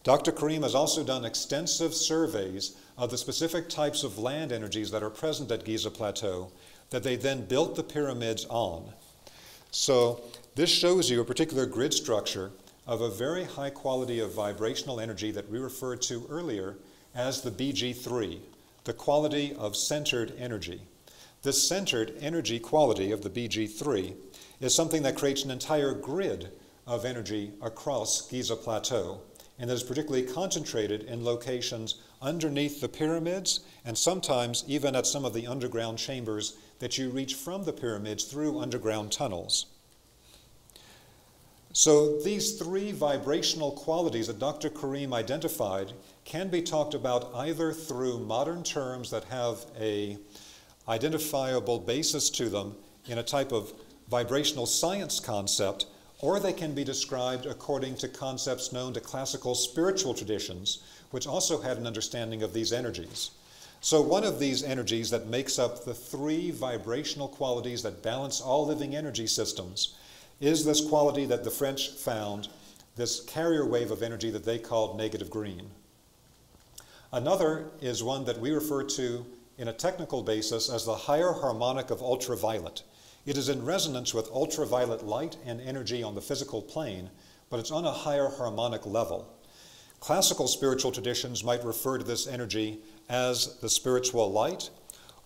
Dr. Karim has also done extensive surveys of the specific types of land energies that are present at Giza Plateau that they then built the pyramids on. So this shows you a particular grid structure of a very high quality of vibrational energy that we referred to earlier as the BG3, the quality of centered energy. This centered energy quality of the BG3 is something that creates an entire grid of energy across Giza Plateau, and that is particularly concentrated in locations underneath the pyramids and sometimes even at some of the underground chambers that you reach from the pyramids through underground tunnels. So these three vibrational qualities that Dr. Karim identified can be talked about either through modern terms that have an identifiable basis to them in a type of vibrational science concept, or they can be described according to concepts known to classical spiritual traditions, which also had an understanding of these energies. So one of these energies that makes up the three vibrational qualities that balance all living energy systems is this quality that the French found, this carrier wave of energy that they called negative green. Another is one that we refer to in a technical basis as the higher harmonic of ultraviolet. It is in resonance with ultraviolet light and energy on the physical plane, but it's on a higher harmonic level. Classical spiritual traditions might refer to this energy as the spiritual light,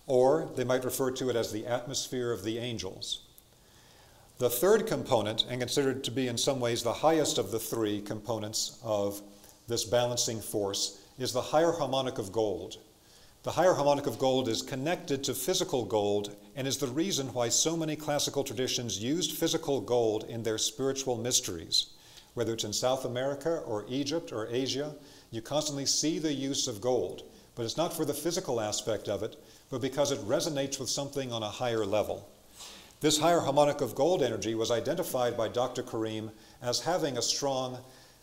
or they might refer to it as the atmosphere of the angels. The third component, and considered to be in some ways the highest of the three components of this balancing force, is the higher harmonic of gold. The higher harmonic of gold is connected to physical gold and is the reason why so many classical traditions used physical gold in their spiritual mysteries. Whether it's in South America or Egypt or Asia, you constantly see the use of gold, but it's not for the physical aspect of it, but because it resonates with something on a higher level. This higher harmonic of gold energy was identified by Dr. Karim as having a strong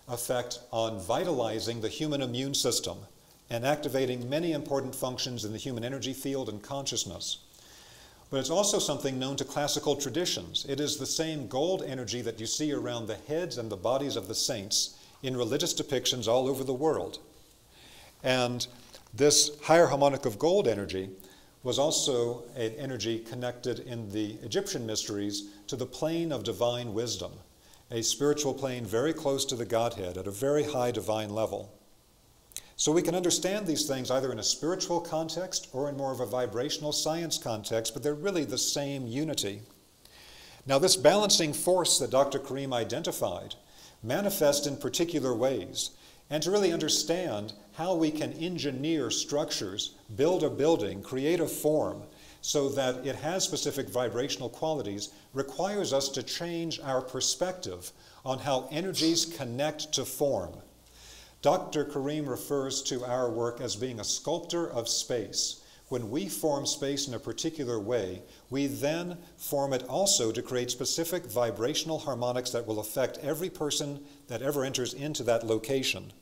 effect on vitalizing the human immune system and activating many important functions in the human energy field and consciousness. But it's also something known to classical traditions. It is the same gold energy that you see around the heads and the bodies of the saints in religious depictions all over the world. And this higher harmonic of gold energy was also an energy connected in the Egyptian mysteries to the plane of divine wisdom, a spiritual plane very close to the Godhead at a very high divine level. So we can understand these things either in a spiritual context or in more of a vibrational science context, but they're really the same unity. Now this balancing force that Dr. Karim identified manifests in particular ways. And to really understand how we can engineer structures, build a building, create a form so that it has specific vibrational qualities requires us to change our perspective on how energies connect to form. Dr. Karim refers to our work as being a sculptor of space. When we form space in a particular way, we then form it also to create specific vibrational harmonics that will affect every person that ever enters into that location.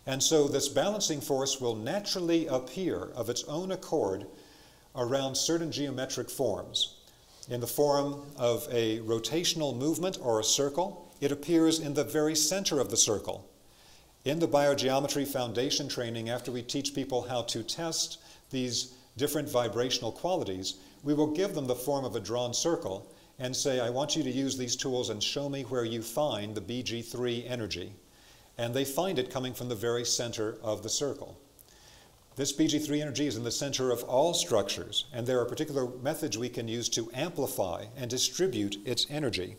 And so this balancing force will naturally appear of its own accord around certain geometric forms. In the form of a rotational movement or a circle, it appears in the very center of the circle. In the biogeometry foundation training, after we teach people how to test these different vibrational qualities, we will give them the form of a drawn circle and say, I want you to use these tools and show me where you find the BG3 energy. And they find it coming from the very center of the circle. This BG3 energy is in the center of all structures, and there are particular methods we can use to amplify and distribute its energy.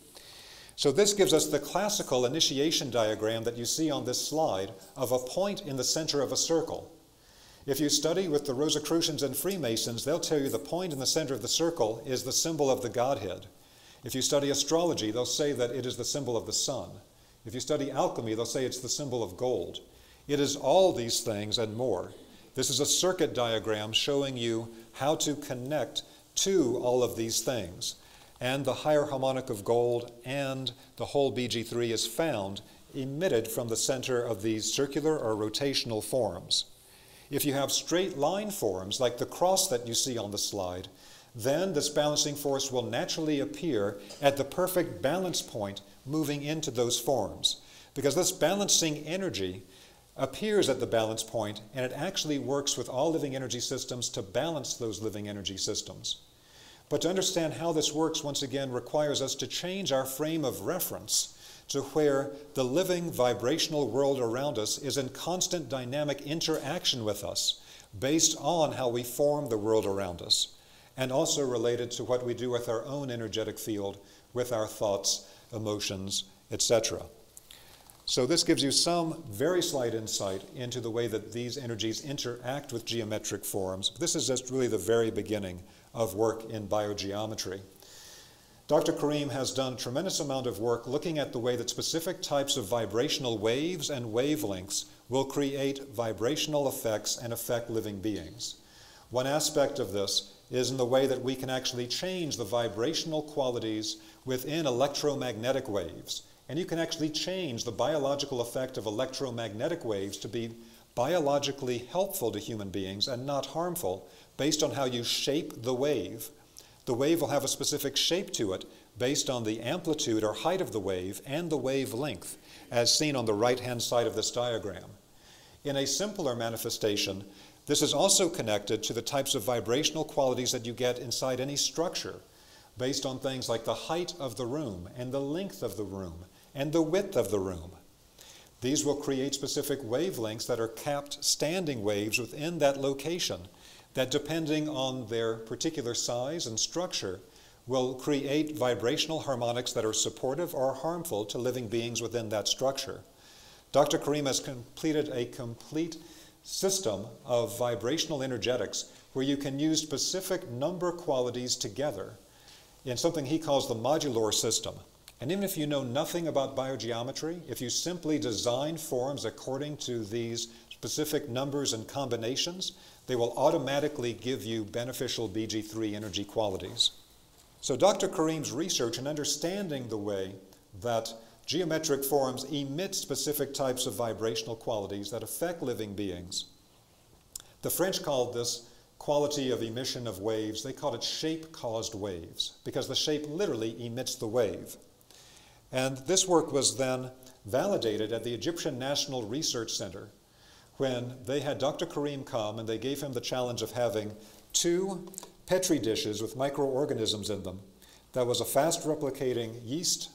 So this gives us the classical initiation diagram that you see on this slide of a point in the center of a circle. If you study with the Rosicrucians and Freemasons, they'll tell you the point in the center of the circle is the symbol of the Godhead. If you study astrology, they'll say that it is the symbol of the sun. If you study alchemy, they'll say it's the symbol of gold. It is all these things and more. This is a circuit diagram showing you how to connect to all of these things. And the higher harmonic of gold and the whole BG3 is found emitted from the center of these circular or rotational forms. If you have straight line forms, like the cross that you see on the slide, then this balancing force will naturally appear at the perfect balance point moving into those forms. because this balancing energy appears at the balance point, and it actually works with all living energy systems to balance those living energy systems. But to understand how this works, once again, requires us to change our frame of reference to where the living vibrational world around us is in constant dynamic interaction with us, based on how we form the world around us, and also related to what we do with our own energetic field, with our thoughts, emotions, etc. So this gives you some very slight insight into the way that these energies interact with geometric forms. This is just really the very beginning of work in biogeometry. Dr. Karim has done a tremendous amount of work looking at the way that specific types of vibrational waves and wavelengths will create vibrational effects and affect living beings. One aspect of this is in the way that we can actually change the vibrational qualities within electromagnetic waves. And you can actually change the biological effect of electromagnetic waves to be biologically helpful to human beings and not harmful based on how you shape the wave. The wave will have a specific shape to it based on the amplitude or height of the wave and the wavelength, as seen on the right-hand side of this diagram. In a simpler manifestation, this is also connected to the types of vibrational qualities that you get inside any structure, based on things like the height of the room and the length of the room and the width of the room. These will create specific wavelengths that are capped standing waves within that location that, depending on their particular size and structure, will create vibrational harmonics that are supportive or harmful to living beings within that structure. Dr. Karim has completed a complete system of vibrational energetics where you can use specific number qualities together in something he calls the modular system. And even if you know nothing about biogeometry, if you simply design forms according to these specific numbers and combinations, they will automatically give you beneficial BG3 energy qualities. So Dr. Karim's research in understanding the way that geometric forms emit specific types of vibrational qualities that affect living beings. The French called this quality of emission of waves, they called it shape-caused waves, because the shape literally emits the wave. And this work was then validated at the Egyptian National Research Center when they had Dr. Karim come and they gave him the challenge of having 2 Petri dishes with microorganisms in them. That was a fast replicating yeast,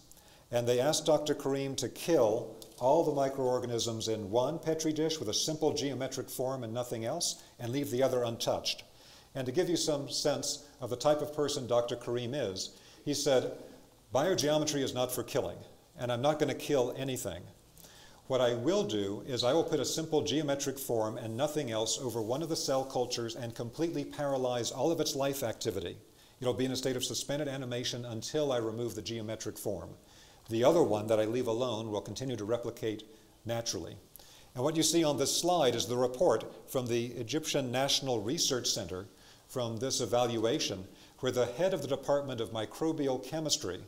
and they asked Dr. Karim to kill all the microorganisms in one Petri dish with a simple geometric form and nothing else, and leave the other untouched. And to give you some sense of the type of person Dr. Karim is, he said, biogeometry is not for killing, and I'm not going to kill anything. What I will do is I will put a simple geometric form and nothing else over one of the cell cultures and completely paralyze all of its life activity. It'll be in a state of suspended animation until I remove the geometric form. The other one that I leave alone will continue to replicate naturally. And what you see on this slide is the report from the Egyptian National Research Center from this evaluation, where the head of the Department of Microbial Chemistry,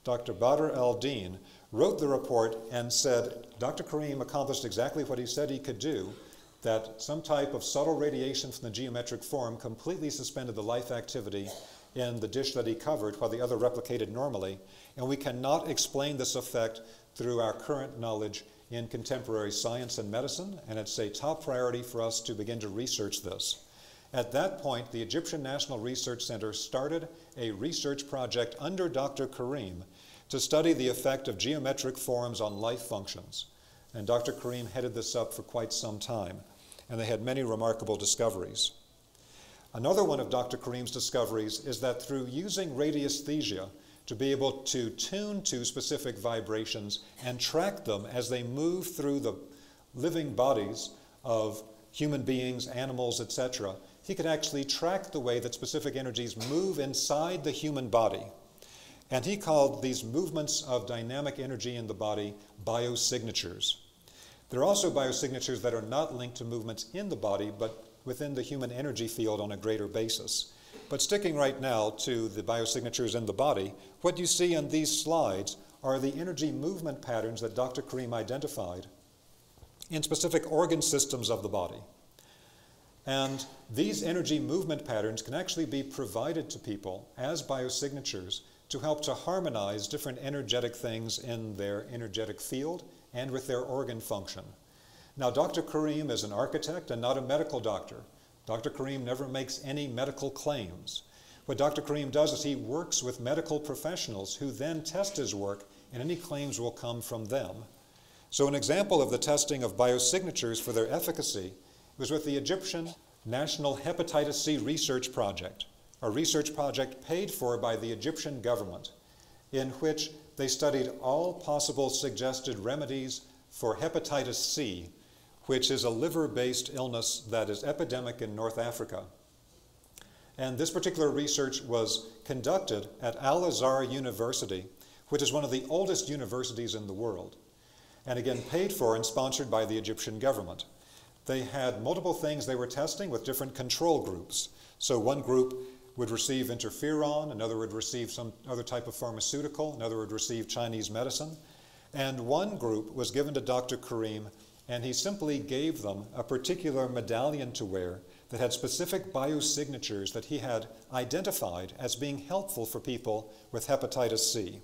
Dr. Badr al-Din, wrote the report and said Dr. Karim accomplished exactly what he said he could do, that some type of subtle radiation from the geometric form completely suspended the life activity in the dish that he covered while the other replicated normally, and we cannot explain this effect through our current knowledge in contemporary science and medicine, and it's a top priority for us to begin to research this. At that point, the Egyptian National Research Center started a research project under Dr. Karim to study the effect of geometric forms on life functions. And Dr. Karim headed this up for quite some time, and they had many remarkable discoveries. Another one of Dr. Karim's discoveries is that through using radiesthesia to be able to tune to specific vibrations and track them as they move through the living bodies of human beings, animals, etc., he could actually track the way that specific energies move inside the human body. And he called these movements of dynamic energy in the body biosignatures. There are also biosignatures that are not linked to movements in the body, but within the human energy field on a greater basis. But sticking right now to the biosignatures in the body, what you see on these slides are the energy movement patterns that Dr. Karim identified in specific organ systems of the body. And these energy movement patterns can actually be provided to people as biosignatures to help to harmonize different energetic things in their energetic field and with their organ function. Now, Dr. Karim is an architect and not a medical doctor. Dr. Karim never makes any medical claims. What Dr. Karim does is he works with medical professionals who then test his work, and any claims will come from them. So an example of the testing of biosignatures for their efficacy was with the Egyptian National Hepatitis C Research Project, a research project paid for by the Egyptian government, in which they studied all possible suggested remedies for hepatitis C, which is a liver-based illness that is epidemic in North Africa. And this particular research was conducted at Al-Azhar University, which is one of the oldest universities in the world, and again paid for and sponsored by the Egyptian government. They had multiple things they were testing with different control groups. So one group would receive interferon, another would receive some other type of pharmaceutical, another would receive Chinese medicine, and one group was given to Dr. Karim, and he simply gave them a particular medallion to wear that had specific biosignatures that he had identified as being helpful for people with hepatitis C.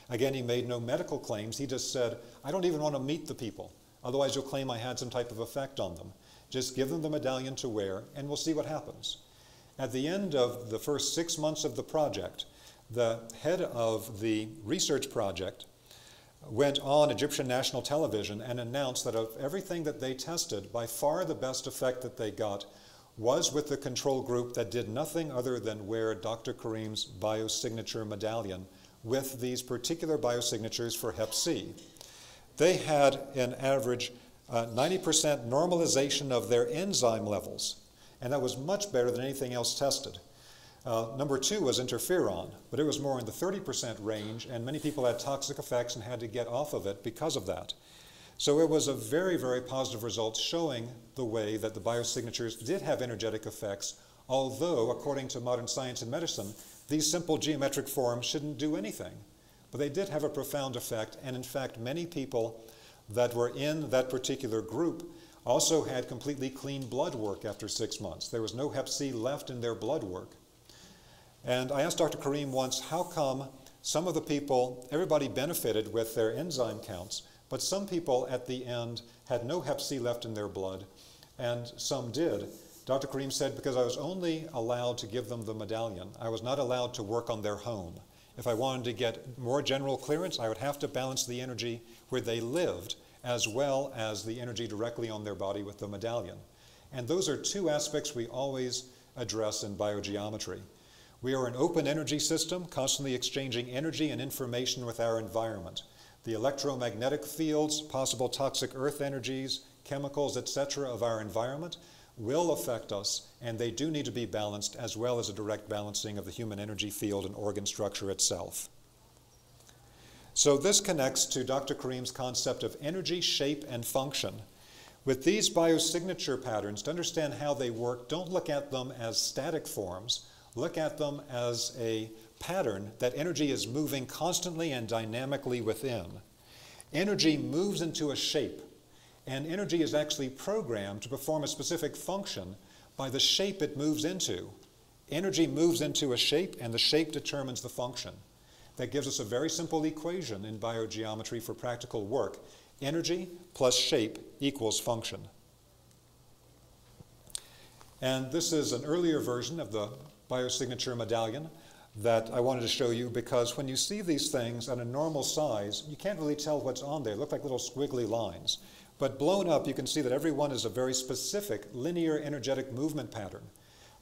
Again, he made no medical claims. He just said, I don't even want to meet the people. Otherwise, you'll claim I had some type of effect on them. Just give them the medallion to wear, and we'll see what happens. At the end of the first 6 months of the project, the head of the research project went on Egyptian national television and announced that of everything that they tested, by far the best effect that they got was with the control group that did nothing other than wear Dr. Karim's biosignature medallion with these particular biosignatures for Hep C. They had an average 90% normalization of their enzyme levels, and that was much better than anything else tested. Number 2 was interferon, but it was more in the 30% range, and many people had toxic effects and had to get off of it because of that. So it was a very, very positive result showing the way that the biosignatures did have energetic effects, although, according to modern science and medicine, these simple geometric forms shouldn't do anything. But they did have a profound effect, and in fact, many people that were in that particular group also had completely clean blood work after 6 months. There was no Hep C left in their blood work. And I asked Dr. Karim once, how come some of the people, everybody benefited with their enzyme counts, but some people at the end had no Hep C left in their blood, and some did. Dr. Karim said, because I was only allowed to give them the medallion. I was not allowed to work on their home. If I wanted to get more general clearance, I would have to balance the energy where they lived as well as the energy directly on their body with the medallion. And those are 2 aspects we always address in biogeometry. We are an open energy system, constantly exchanging energy and information with our environment. The electromagnetic fields, possible toxic earth energies, chemicals, etc. of our environment will affect us, and they do need to be balanced, as well as a direct balancing of the human energy field and organ structure itself. So this connects to Dr. Karim's concept of energy, shape, and function. With these biosignature patterns, to understand how they work, don't look at them as static forms. Look at them as a pattern that energy is moving constantly and dynamically within. Energy moves into a shape, and energy is actually programmed to perform a specific function by the shape it moves into. Energy moves into a shape, and the shape determines the function. That gives us a very simple equation in biogeometry for practical work. Energy plus shape equals function. And this is an earlier version of the biosignature medallion that I wanted to show you, because when you see these things at a normal size, you can't really tell what's on there. They look like little squiggly lines. But blown up, you can see that every one is a very specific linear energetic movement pattern.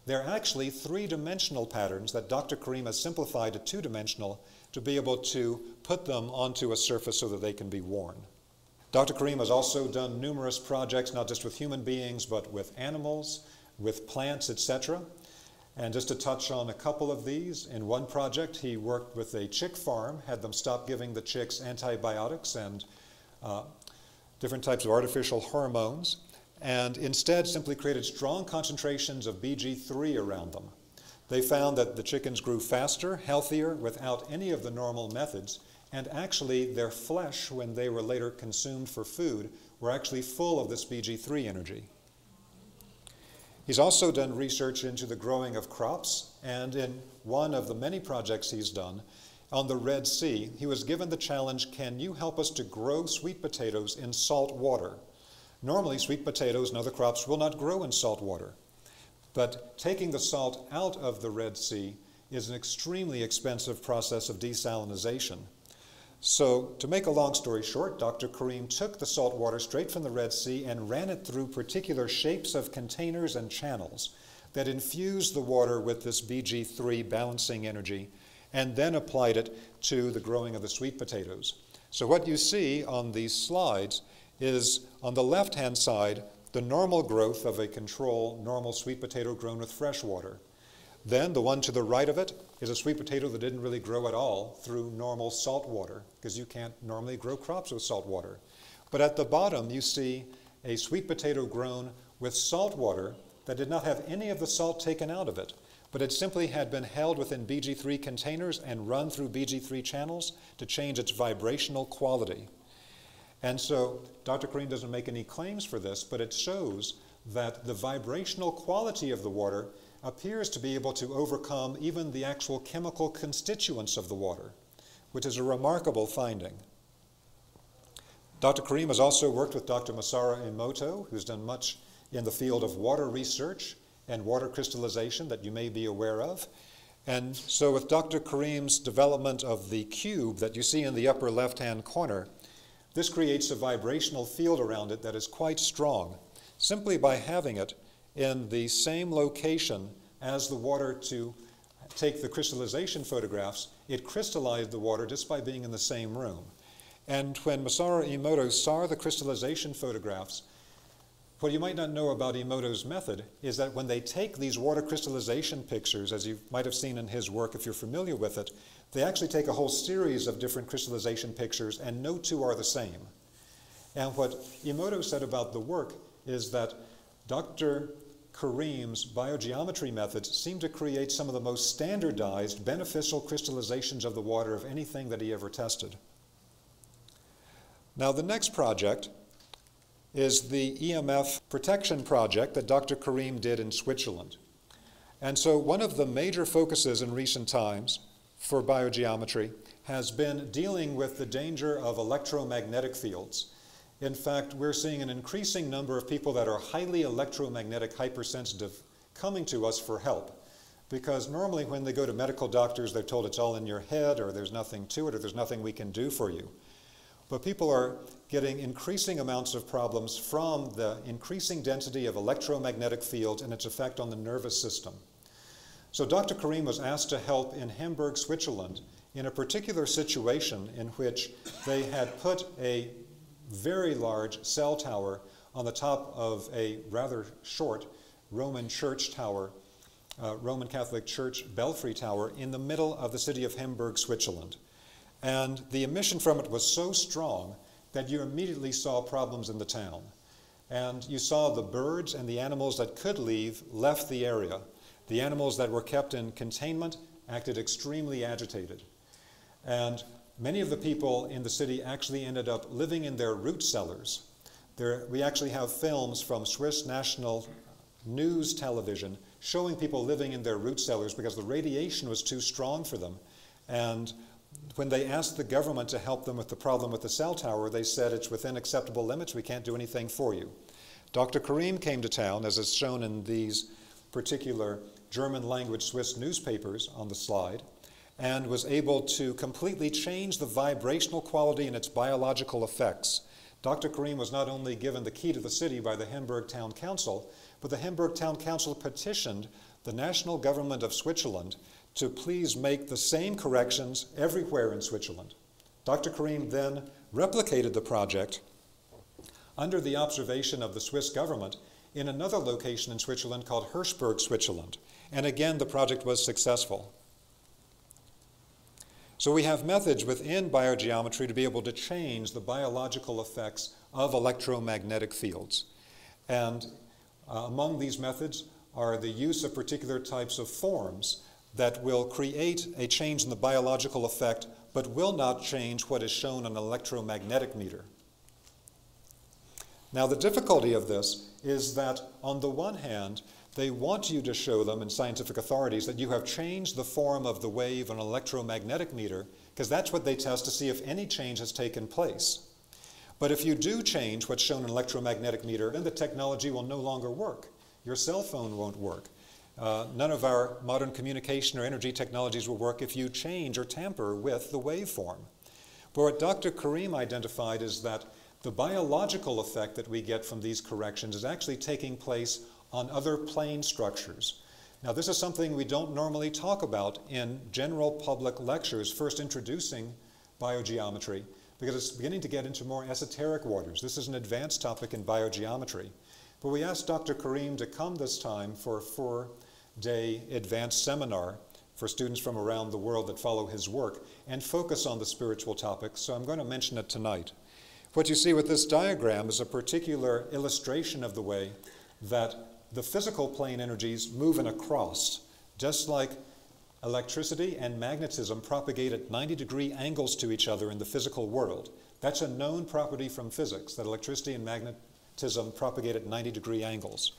They're actually 3-dimensional patterns that Dr. Karim has simplified to 2-dimensional to be able to put them onto a surface so that they can be worn. Dr. Karim has also done numerous projects, not just with human beings, but with animals, with plants, etc. And just to touch on a couple of these, in one project he worked with a chick farm, had them stop giving the chicks antibiotics and different types of artificial hormones, and instead simply created strong concentrations of BG3 around them. They found that the chickens grew faster, healthier, without any of the normal methods, and actually their flesh, when they were later consumed for food, were actually full of this BG3 energy. He's also done research into the growing of crops, and in one of the many projects he's done, on the Red Sea, he was given the challenge, can you help us to grow sweet potatoes in salt water? Normally, sweet potatoes and other crops will not grow in salt water. But taking the salt out of the Red Sea is an extremely expensive process of desalinization. So, to make a long story short, Dr. Karim took the salt water straight from the Red Sea and ran it through particular shapes of containers and channels that infused the water with this Bg3 balancing energy, and then applied it to the growing of the sweet potatoes. So what you see on these slides is, on the left-hand side, the normal growth of a control normal sweet potato grown with fresh water. Then the one to the right of it is a sweet potato that didn't really grow at all through normal salt water, because you can't normally grow crops with salt water. But at the bottom you see a sweet potato grown with salt water that did not have any of the salt taken out of it, but it simply had been held within Bg3 containers and run through Bg3 channels to change its vibrational quality. And so Dr. Karim doesn't make any claims for this, but it shows that the vibrational quality of the water appears to be able to overcome even the actual chemical constituents of the water, which is a remarkable finding. Dr. Karim has also worked with Dr. Masaru Emoto, who's done much in the field of water research and water crystallization that you may be aware of. And so with Dr. Karim's development of the cube that you see in the upper left-hand corner, this creates a vibrational field around it that is quite strong, simply by having it in the same location as the water to take the crystallization photographs. It crystallized the water just by being in the same room. And when Masaru Emoto saw the crystallization photographs, what you might not know about Emoto's method is that when they take these water crystallization pictures, as you might have seen in his work if you're familiar with it, they actually take a whole series of different crystallization pictures, and no two are the same. And what Emoto said about the work is that Dr. Karim's biogeometry methods seem to create some of the most standardized beneficial crystallizations of the water of anything that he ever tested. Now the next project is the EMF protection project that Dr. Karim did in Switzerland. And so one of the major focuses in recent times for biogeometry has been dealing with the danger of electromagnetic fields. In fact, we're seeing an increasing number of people that are highly electromagnetic hypersensitive coming to us for help. Because normally when they go to medical doctors, they're told it's all in your head, or there's nothing to it, or there's nothing we can do for you. But people are getting increasing amounts of problems from the increasing density of electromagnetic fields and its effect on the nervous system. So Dr. Karim was asked to help in Hamburg, Switzerland, in a particular situation in which they had put a very large cell tower on the top of a rather short Roman church tower, Roman Catholic Church belfry tower, in the middle of the city of Hamburg, Switzerland. And the emission from it was so strong that you immediately saw problems in the town. And you saw the birds and the animals that could leave left the area. The animals that were kept in containment acted extremely agitated. And many of the people in the city actually ended up living in their root cellars. We actually have films from Swiss National News television showing people living in their root cellars because the radiation was too strong for them. And when they asked the government to help them with the problem with the cell tower, they said it's within acceptable limits, we can't do anything for you. Dr. Karim came to town, as is shown in these particular German language Swiss newspapers on the slide, and was able to completely change the vibrational quality and its biological effects. Dr. Karim was not only given the key to the city by the Hamburg Town Council, but the Hamburg Town Council petitioned the national government of Switzerland to please make the same corrections everywhere in Switzerland. Dr. Karim then replicated the project under the observation of the Swiss government in another location in Switzerland called Hirschberg, Switzerland. And again, the project was successful. So we have methods within biogeometry to be able to change the biological effects of electromagnetic fields. And among these methods are the use of particular types of forms that will create a change in the biological effect, but will not change what is shown on an electromagnetic meter. Now, the difficulty of this is that, on the one hand, they want you to show them in scientific authorities that you have changed the form of the wave on an electromagnetic meter, because that's what they test to see if any change has taken place. But if you do change what's shown in an electromagnetic meter, then the technology will no longer work. Your cell phone won't work. None of our modern communication or energy technologies will work if you change or tamper with the waveform. But what Dr. Karim identified is that the biological effect that we get from these corrections is actually taking place on other plane structures. Now, this is something we don't normally talk about in general public lectures, first introducing biogeometry, because it's beginning to get into more esoteric waters. This is an advanced topic in biogeometry. But we asked Dr. Karim to come this time for a 4-day advanced seminar for students from around the world that follow his work and focus on the spiritual topics, so I'm going to mention it tonight. What you see with this diagram is a particular illustration of the way that the physical plane energies move in a cross, just like electricity and magnetism propagate at 90-degree angles to each other in the physical world. That's a known property from physics, that electricity and magnetism propagate at 90-degree angles.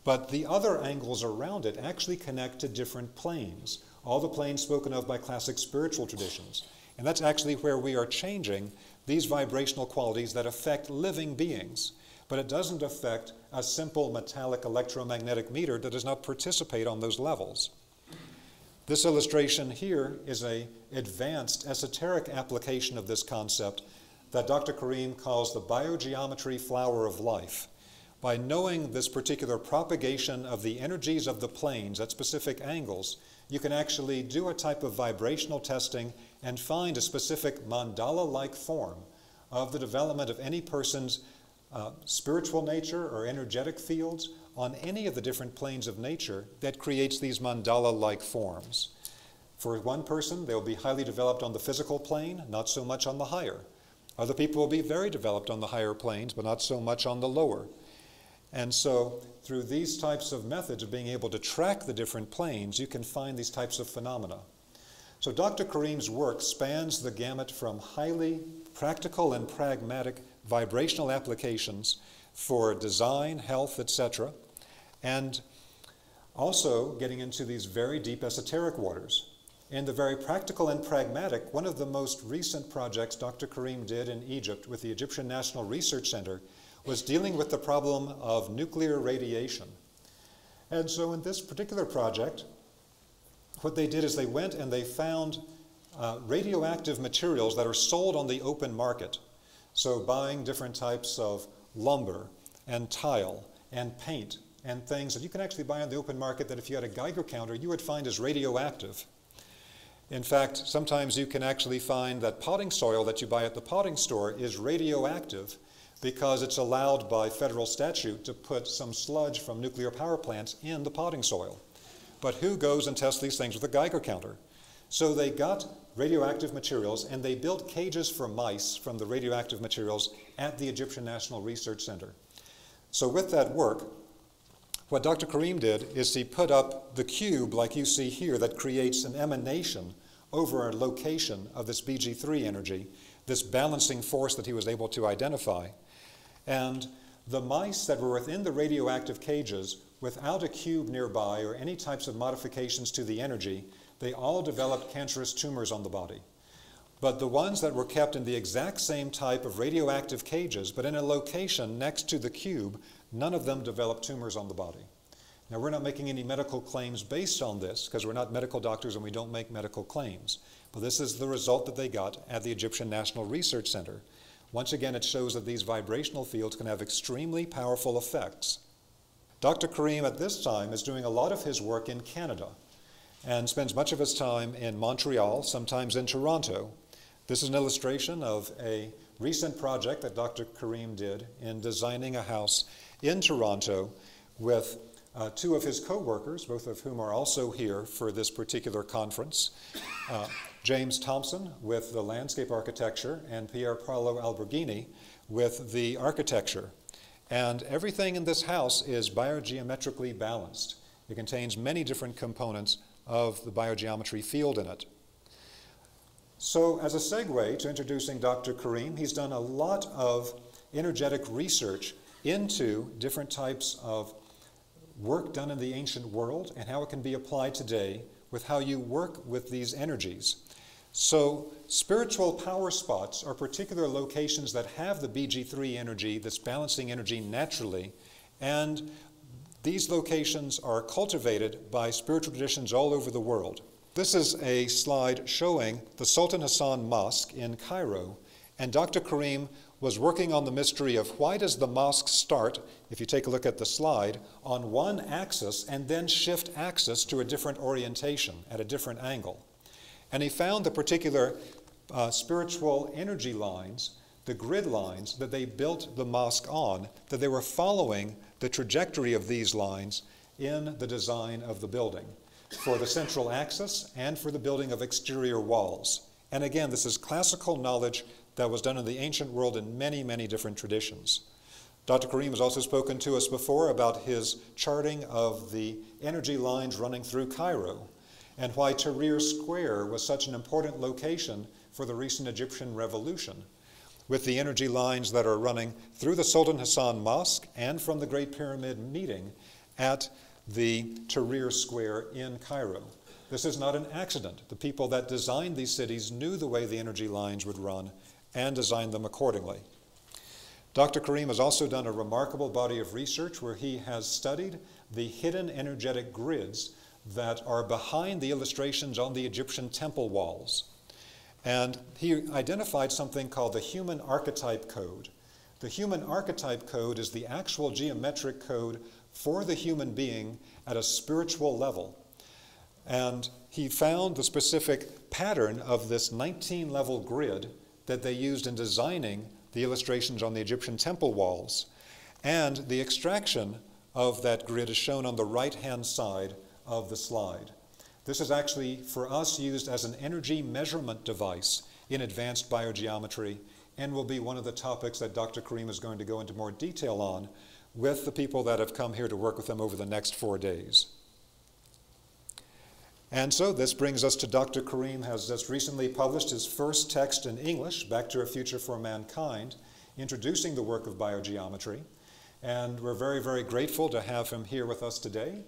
But the other angles around it actually connect to different planes, all the planes spoken of by classic spiritual traditions. And that's actually where we are changing these vibrational qualities that affect living beings. But it doesn't affect a simple metallic electromagnetic meter that does not participate on those levels. This illustration here is an advanced esoteric application of this concept that Dr. Karim calls the biogeometry flower of life. By knowing this particular propagation of the energies of the planes at specific angles, you can actually do a type of vibrational testing and find a specific mandala-like form of the development of any person's spiritual nature or energetic fields on any of the different planes of nature that creates these mandala-like forms. For one person, they'll be highly developed on the physical plane, not so much on the higher. Other people will be very developed on the higher planes, but not so much on the lower. And so, through these types of methods of being able to track the different planes, you can find these types of phenomena. So Dr. Karim's work spans the gamut from highly practical and pragmatic vibrational applications for design, health, etc., and also getting into these very deep esoteric waters. In the very practical and pragmatic, one of the most recent projects Dr. Karim did in Egypt with the Egyptian National Research Center was dealing with the problem of nuclear radiation. And so in this particular project, what they did is they went and they found radioactive materials that are sold on the open market. So buying different types of lumber and tile and paint and things that you can actually buy on the open market that if you had a Geiger counter, you would find as radioactive. In fact, sometimes you can actually find that potting soil that you buy at the potting store is radioactive because it's allowed by federal statute to put some sludge from nuclear power plants in the potting soil. But who goes and tests these things with a Geiger counter? So they got radioactive materials and they built cages for mice from the radioactive materials at the Egyptian National Research Center. So with that work, what Dr. Karim did is he put up the cube like you see here that creates an emanation over a location of this Bg3 energy, this balancing force that he was able to identify. And the mice that were within the radioactive cages without a cube nearby or any types of modifications to the energy, they all developed cancerous tumors on the body. But the ones that were kept in the exact same type of radioactive cages, but in a location next to the cube, none of them developed tumors on the body. Now, we're not making any medical claims based on this because we're not medical doctors and we don't make medical claims. But this is the result that they got at the Egyptian National Research Center. Once again, it shows that these vibrational fields can have extremely powerful effects. Dr. Karim at this time is doing a lot of his work in Canada and spends much of his time in Montreal, sometimes in Toronto. This is an illustration of a recent project that Dr. Karim did in designing a house in Toronto with two of his co-workers, both of whom are also here for this particular conference. James Thompson with the landscape architecture and Pier Paolo Alberghini with the architecture. And everything in this house is biogeometrically balanced. It contains many different components of the biogeometry field in it. So as a segue to introducing Dr. Karim, he's done a lot of energetic research into different types of work done in the ancient world and how it can be applied today with how you work with these energies. So spiritual power spots are particular locations that have the BG3 energy, this balancing energy naturally, and these locations are cultivated by spiritual traditions all over the world. This is a slide showing the Sultan Hassan Mosque in Cairo, and Dr. Karim was working on the mystery of why does the mosque start, if you take a look at the slide, on one axis and then shift axis to a different orientation at a different angle. And he found the particular spiritual energy lines, the grid lines that they built the mosque on, that they were following the trajectory of these lines in the design of the building for the central axis and for the building of exterior walls. And again, this is classical knowledge that was done in the ancient world in many, many different traditions. Dr. Karim has also spoken to us before about his charting of the energy lines running through Cairo and why Tahrir Square was such an important location for the recent Egyptian revolution, with the energy lines that are running through the Sultan Hassan Mosque and from the Great Pyramid meeting at the Tahrir Square in Cairo. This is not an accident. The people that designed these cities knew the way the energy lines would run and designed them accordingly. Dr. Karim has also done a remarkable body of research where he has studied the hidden energetic grids that are behind the illustrations on the Egyptian temple walls. And he identified something called the human archetype code. The human archetype code is the actual geometric code for the human being at a spiritual level. And he found the specific pattern of this 19-level grid that they used in designing the illustrations on the Egyptian temple walls. And the extraction of that grid is shown on the right-hand side of the slide. This is actually, for us, used as an energy measurement device in advanced biogeometry and will be one of the topics that Dr. Karim is going to go into more detail on with the people that have come here to work with him over the next 4 days. And so this brings us to Dr. Karim has just recently published his first text in English, Back to a Future for Mankind, introducing the work of biogeometry. And we're very, very grateful to have him here with us today.